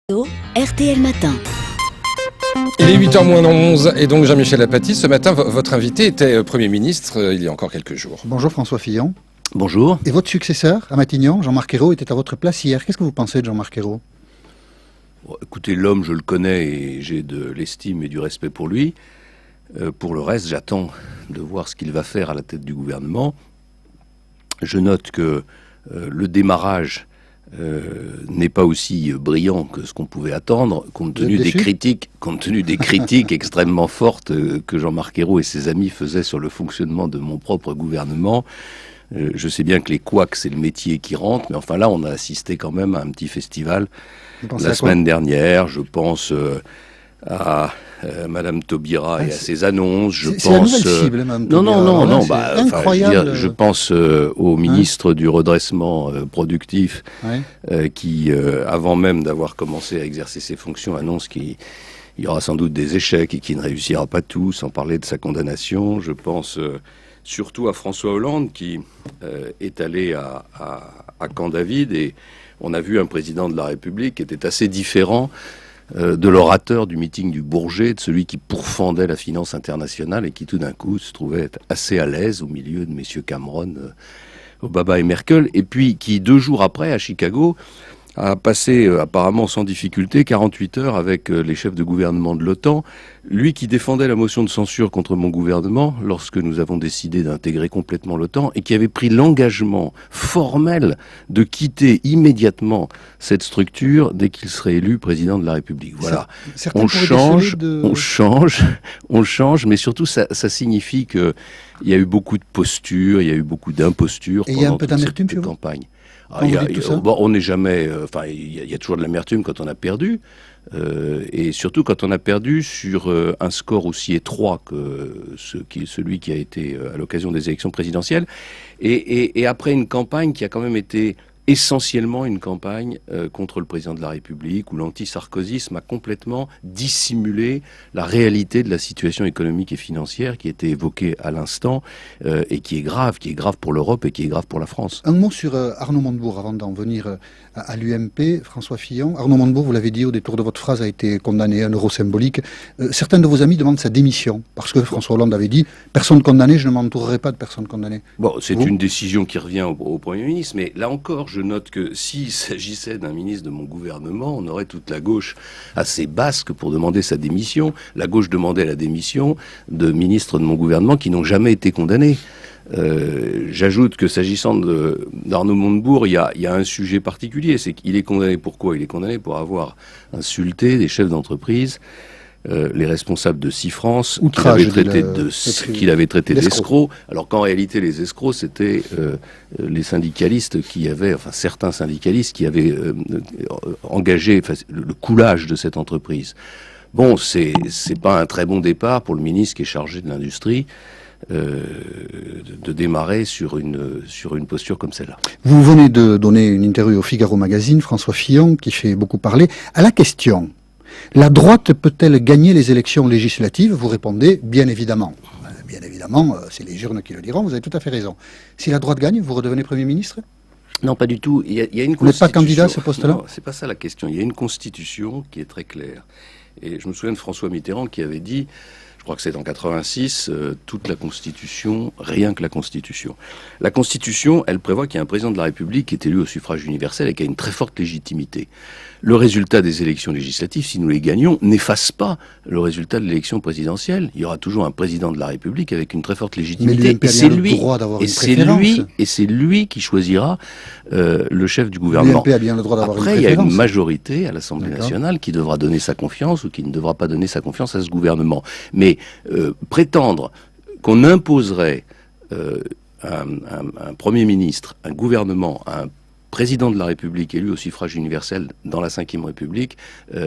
RTL Matin. Il est 8h moins 11 et donc Jean-Michel Apathy, ce matin, votre invité était Premier ministre il y a encore quelques jours. Bonjour François Fillon. Bonjour. Et votre successeur à Matignon, Jean-Marc Ayrault, était à votre place hier. Qu'est-ce que vous pensez de Jean-Marc Ayrault ? Bon, écoutez, l'homme, je le connais et j'ai de l'estime et du respect pour lui. Pour le reste, j'attends de voir ce qu'il va faire à la tête du gouvernement. Je note que le démarrage n'est pas aussi brillant que ce qu'on pouvait attendre, compte tenu des critiques extrêmement fortes que Jean-Marc Ayrault et ses amis faisaient sur le fonctionnement de mon propre gouvernement. Je sais bien que les couacs, c'est le métier qui rentre, mais enfin là, on a assisté quand même à un petit festival la semaine dernière. Je pense à Madame Taubira et à ses annonces. C'est la nouvelle cible, Madame Taubira. Non. Incroyable. Je pense au ministre du redressement productif qui, avant même d'avoir commencé à exercer ses fonctions, annonce qu'il y aura sans doute des échecs et qu'il ne réussira pas tout, sans parler de sa condamnation. Je pense surtout à François Hollande qui est allé à Camp David et on a vu un président de la République qui était assez différent de l'orateur du meeting du Bourget, de celui qui pourfendait la finance internationale et qui tout d'un coup se trouvait être assez à l'aise au milieu de messieurs Cameron, Obama et Merkel, et puis qui 2 jours après à Chicago a passé apparemment sans difficulté 48 heures avec les chefs de gouvernement de l'OTAN, lui qui défendait la motion de censure contre mon gouvernement lorsque nous avons décidé d'intégrer complètement l'OTAN et qui avait pris l'engagement formel de quitter immédiatement cette structure dès qu'il serait élu président de la République. Voilà. On change, mais surtout ça signifie qu'il y a eu beaucoup de postures, il y a eu beaucoup d'impostures pendant toute cette campagne. On n'est jamais... il y a toujours de l'amertume quand on a perdu, et surtout quand on a perdu sur un score aussi étroit que celui qui a été à l'occasion des élections présidentielles, et après une campagne qui a quand même été essentiellement une campagne contre le président de la République, où l'anti-sarkozysme a complètement dissimulé la réalité de la situation économique et financière qui était évoquée à l'instant, et qui est grave pour l'Europe et qui est grave pour la France. Un mot sur Arnaud Montebourg, avant d'en venir à l'UMP, François Fillon. Arnaud Montebourg, vous l'avez dit au détour de votre phrase, a été condamné à un euro symbolique. Certains de vos amis demandent sa démission, parce que François Hollande avait dit « Personne condamnée, je ne m'entourerai pas de personnes condamnées ». Bon, c'est une décision qui revient au Premier ministre, mais là encore, je note que s'il s'agissait d'un ministre de mon gouvernement, on aurait toute la gauche assez basque pour demander sa démission. La gauche demandait la démission de ministres de mon gouvernement qui n'ont jamais été condamnés. J'ajoute que s'agissant d'Arnaud Montebourg, il y a un sujet particulier, c'est qu'il est condamné pour quoi ? Il est condamné pour avoir insulté des chefs d'entreprise, les responsables de Sifrance, qu'il avait traité d'escrocs, alors qu'en réalité les escrocs c'était les syndicalistes certains syndicalistes qui avaient engagé le coulage de cette entreprise. Bon, c'est pas un très bon départ pour le ministre qui est chargé de l'industrie de démarrer sur une posture comme celle-là. Vous venez de donner une interview au Figaro Magazine, François Fillon, qui fait beaucoup parler. À la question « La droite peut-elle gagner les élections législatives ?» vous répondez « Bien évidemment ». Bien évidemment, c'est les urnes qui le diront, vous avez tout à fait raison. Si la droite gagne, vous redevenez Premier ministre ? Non, pas du tout. Il y a une Vous n'êtes pas candidat à ce poste-là ? Non, c'est pas ça la question. Il y a une constitution qui est très claire. Et je me souviens de François Mitterrand qui avait dit, je crois que c'est en 86, toute la Constitution, rien que la Constitution. La Constitution, elle prévoit qu'il y a un président de la République qui est élu au suffrage universel et qui a une très forte légitimité. Le résultat des élections législatives, si nous les gagnons, n'efface pas le résultat de l'élection présidentielle. Il y aura toujours un président de la République avec une très forte légitimité. Mais c'est lui qui choisira le chef du gouvernement. L'UMP a bien le droit d'avoir Après, une préférence. il y a une majorité à l'Assemblée nationale qui devra donner sa confiance ou qui ne devra pas donner sa confiance à ce gouvernement. Mais prétendre qu'on imposerait un Premier ministre, un gouvernement, un président de la République élu au suffrage universel dans la Ve République,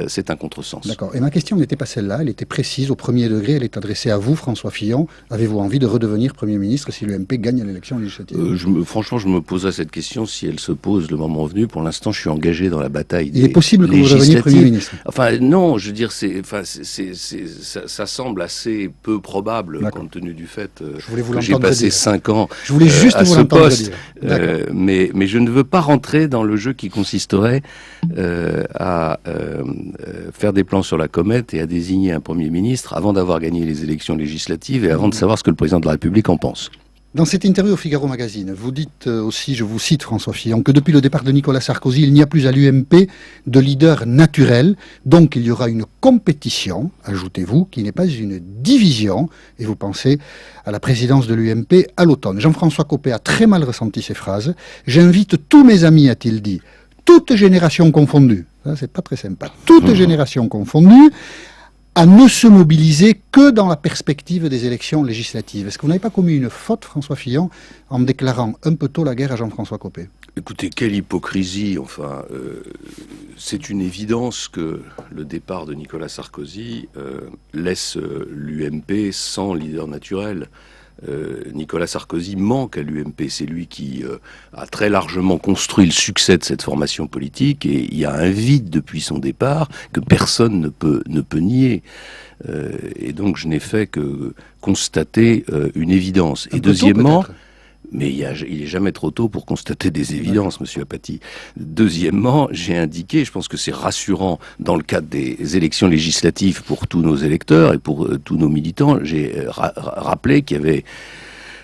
c'est un contresens. D'accord. Et ma question n'était pas celle-là, elle était précise, au premier degré, elle est adressée à vous, François Fillon. Avez-vous envie de redevenir Premier ministre si l'UMP gagne l'élection législative ? Franchement, je me poserai cette question si elle se pose le moment venu. Pour l'instant, je suis engagé dans la bataille Il est possible que vous redeveniez Premier ministre ? Enfin, non, je veux dire, ça semble assez peu probable, compte tenu du fait que j'ai passé 5 ans à ce poste. Mais je ne veux pas rentrer dans le jeu qui consisterait à faire des plans sur la comète et à désigner un Premier ministre avant d'avoir gagné les élections législatives et avant de savoir ce que le Président de la République en pense. Dans cette interview au Figaro Magazine, vous dites aussi, je vous cite François Fillon, que depuis le départ de Nicolas Sarkozy, il n'y a plus à l'UMP de leader naturel, donc il y aura une compétition, ajoutez-vous, qui n'est pas une division, et vous pensez à la présidence de l'UMP à l'automne. Jean-François Copé a très mal ressenti ces phrases. J'invite tous mes amis, a-t-il dit, toutes générations confondues, ça c'est pas très sympa, toutes générations confondues, à ne se mobiliser que dans la perspective des élections législatives. Est-ce que vous n'avez pas commis une faute, François Fillon, en déclarant un peu tôt la guerre à Jean-François Copé? Écoutez, quelle hypocrisie, enfin, c'est une évidence que le départ de Nicolas Sarkozy laisse l'UMP sans leader naturel. Nicolas Sarkozy manque à l'UMP, c'est lui qui a très largement construit le succès de cette formation politique et il y a un vide depuis son départ que personne ne peut nier. Et donc je n'ai fait que constater une évidence. Et deuxièmement, mais il est jamais trop tôt pour constater des évidences, Monsieur Apathy. Deuxièmement, j'ai indiqué, je pense que c'est rassurant dans le cadre des élections législatives pour tous nos électeurs et pour tous nos militants, j'ai rappelé qu'il y avait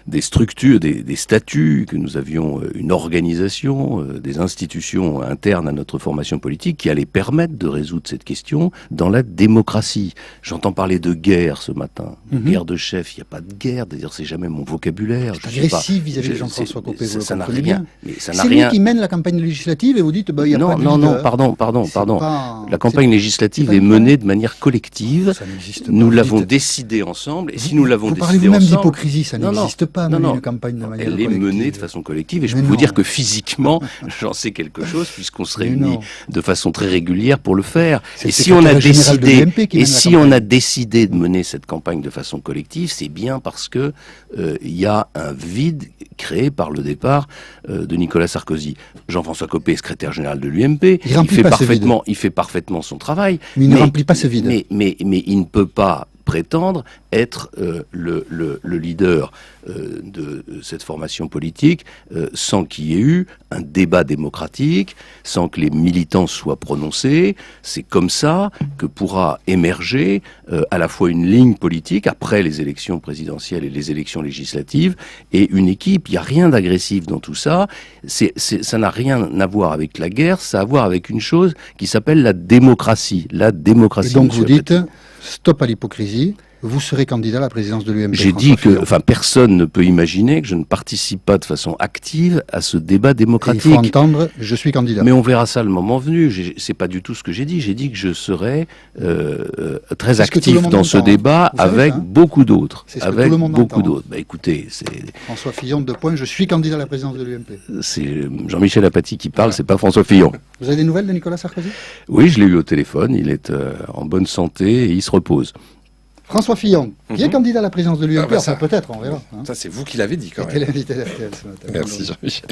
des structures, des statuts, que nous avions une organisation, des institutions internes à notre formation politique qui allaient permettre de résoudre cette question dans la démocratie. J'entends parler de guerre ce matin, guerre de chef. Il n'y a pas de guerre, d'ailleurs c'est jamais mon vocabulaire. C'est agressif vis-à-vis de Jean-François Copé, vous le comprenez bien. C'est lui qui mène la campagne législative et vous dites, il y a pas de leader. Non, pardon. La campagne législative est menée de manière collective. Nous l'avons décidé ensemble, et si nous l'avons décidé ensemble... Vous parlez vous-même d'hypocrisie, ça n'existe pas. Une campagne de manière elle est menée de façon collective et je peux vous dire que physiquement j'en sais quelque chose puisqu'on se réunit de façon très régulière pour le faire. Et si on a décidé de mener cette campagne de façon collective, c'est bien parce que il y a un vide créé par le départ de Nicolas Sarkozy. Jean-François Copé est secrétaire général de l'UMP. Il fait parfaitement son travail. Mais il ne remplit pas ce vide. Mais il ne peut pas prétendre être le leader de cette formation politique sans qu'il y ait eu un débat démocratique, sans que les militants soient prononcés. C'est comme ça que pourra émerger à la fois une ligne politique après les élections présidentielles et les élections législatives et une équipe. Il n'y a rien d'agressif dans tout ça. Ça n'a rien à voir avec la guerre, ça a à voir avec une chose qui s'appelle la démocratie. La démocratie. Et donc vous dites, stop à l'hypocrisie. Vous serez candidat à la présidence de l'UMP. J'ai dit que, personne ne peut imaginer que je ne participe pas de façon active à ce débat démocratique. Et il faut entendre, je suis candidat. Mais on verra ça le moment venu. C'est pas du tout ce que j'ai dit. J'ai dit que je serais très actif dans ce débat avec beaucoup d'autres. C'est ce que tout le monde entend. Écoutez, c'est... François Fillon, 2 points, je suis candidat à la présidence de l'UMP. C'est Jean-Michel Apathy qui parle, c'est pas François Fillon. Vous avez des nouvelles de Nicolas Sarkozy? Oui, je l'ai eu au téléphone. Il est en bonne santé et il se repose. François Fillon, qui est candidat à la présidence de l'UMP, peut-être, on verra. Ça, c'est vous qui l'avez dit quand même. C'était l'invité d'RTL ce matin. Merci Jean-Michel.